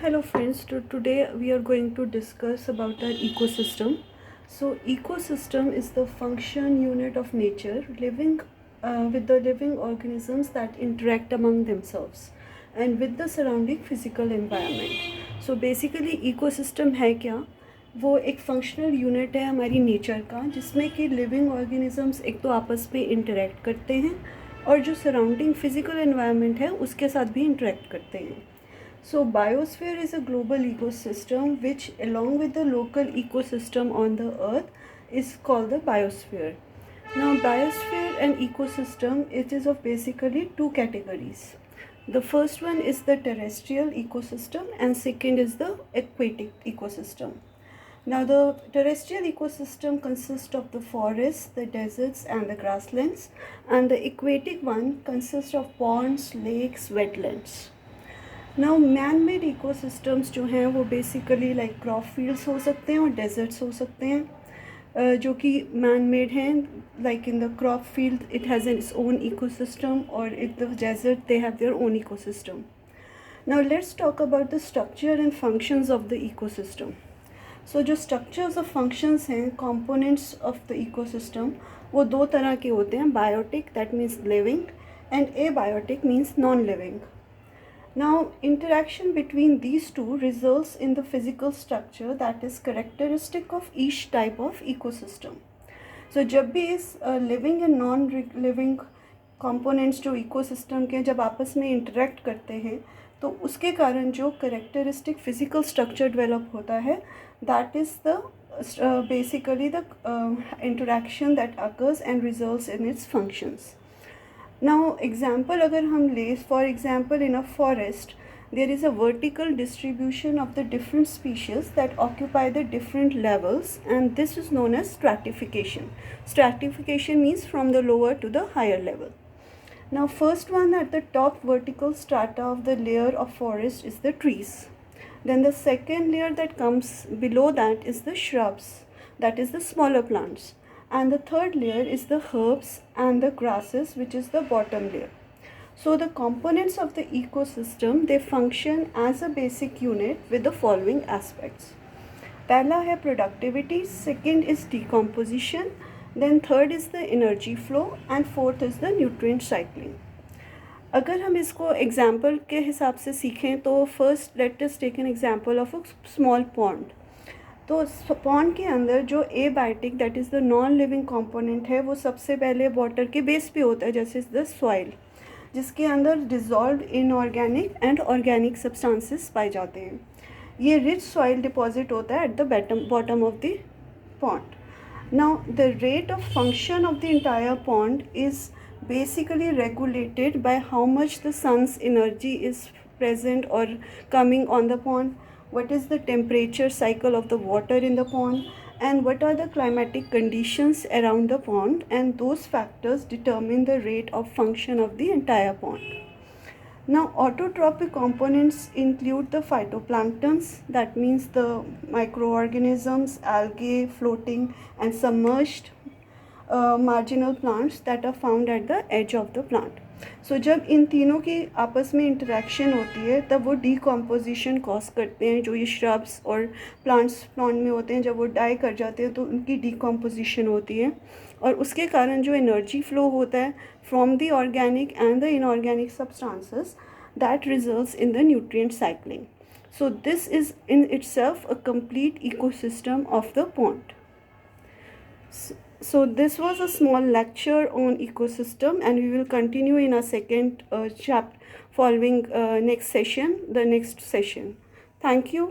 Hello friends, today we are going to discuss about our ecosystem. So ecosystem is the function unit of nature living with the living organisms that interact among themselves and with the surrounding physical environment. So basically ecosystem है क्या? वो एक functional unit है हमारी nature का जिसमें कि living organisms एक तो आपस में इंटरेक्ट करते हैं और जो सराउंडिंग फिजिकल एनवायरनमेंट है उसके साथ भी इंटरेक्ट करते हैं. So biosphere is a global ecosystem which along with the local ecosystem on the earth is called the biosphere. Now biosphere and ecosystem, it is of basically two categories. The first one is the terrestrial ecosystem and second is the aquatic ecosystem. Now the terrestrial ecosystem consists of the forests, the deserts and the grasslands, and the aquatic one consists of ponds, lakes, wetlands. Now man made ecosystems जो हैं वो basically like crop fields हो सकते हैं और desserts हो सकते हैं जो कि मैन मेड हैं. Like in the crop field it has its own ecosystem और in the desert they have their own ecosystem. Now let's talk about the structure and functions of the ecosystem. So जो structures और functions हैं components of the ecosystem वो दो तरह के होते हैं. Biotic that means living and abiotic means non living. Now, interaction between these two results in the physical structure that is characteristic of each type of ecosystem. So, जब भी इस living and non-living components जो ecosystem के जब आपस में interact करते हैं तो उसके कारण जो characteristic physical structure develop होता है that is the basically the interaction that occurs and results in its functions. Now example अगर हम ले, for example in a forest there is a vertical distribution of the different species that occupy the different levels and this is known as stratification. Stratification means from the lower to the higher level. Now first one at the top vertical strata of the layer of forest is the trees. Then the second layer that comes below that is the shrubs, that is the smaller plants. And the third layer is the herbs and the grasses which is the bottom layer. So the components of the ecosystem they function as a basic unit with the following aspects. पहला है productivity, second is decomposition, then third is the energy flow and fourth is the nutrient cycling. अगर हम इसको example के हिसाब से सीखें तो first let us take an example of a small pond. तो पॉन्ड के अंदर जो abiotic that is the non living component है वो सबसे पहले वाटर के बेस पे होता है जैसे द सॉइल जिसके अंदर dissolve inorganic and organic substances पाए जाते हैं. ये रिच सॉइल डिपॉजिट होता है at the bottom of the pond. Now the rate of function of the entire pond is basically regulated by how much the sun's energy is present or coming on the pond, what is the temperature cycle of the water in the pond, and what are the climatic conditions around the pond, and those factors determine the rate of function of the entire pond. Now autotrophic components include the phytoplanktons, that means the microorganisms, algae, floating and submerged marginal plants that are found at the edge of the plant. So जब इन तीनों की आपस में interaction होती है तब वो decomposition cause करते हैं. जो ये श्रब्स और प्लांट्स प्लांट में होते हैं जब वो डाई कर जाते हैं तो उनकी डीकम्पोजिशन होती है और उसके कारण जो एनर्जी फ्लो होता है from the organic and the inorganic substances that results in the nutrient cycling. So this is in itself a complete ecosystem of the pond. So this was a small lecture on ecosystem and we will continue in our second chapter following next session. Thank you.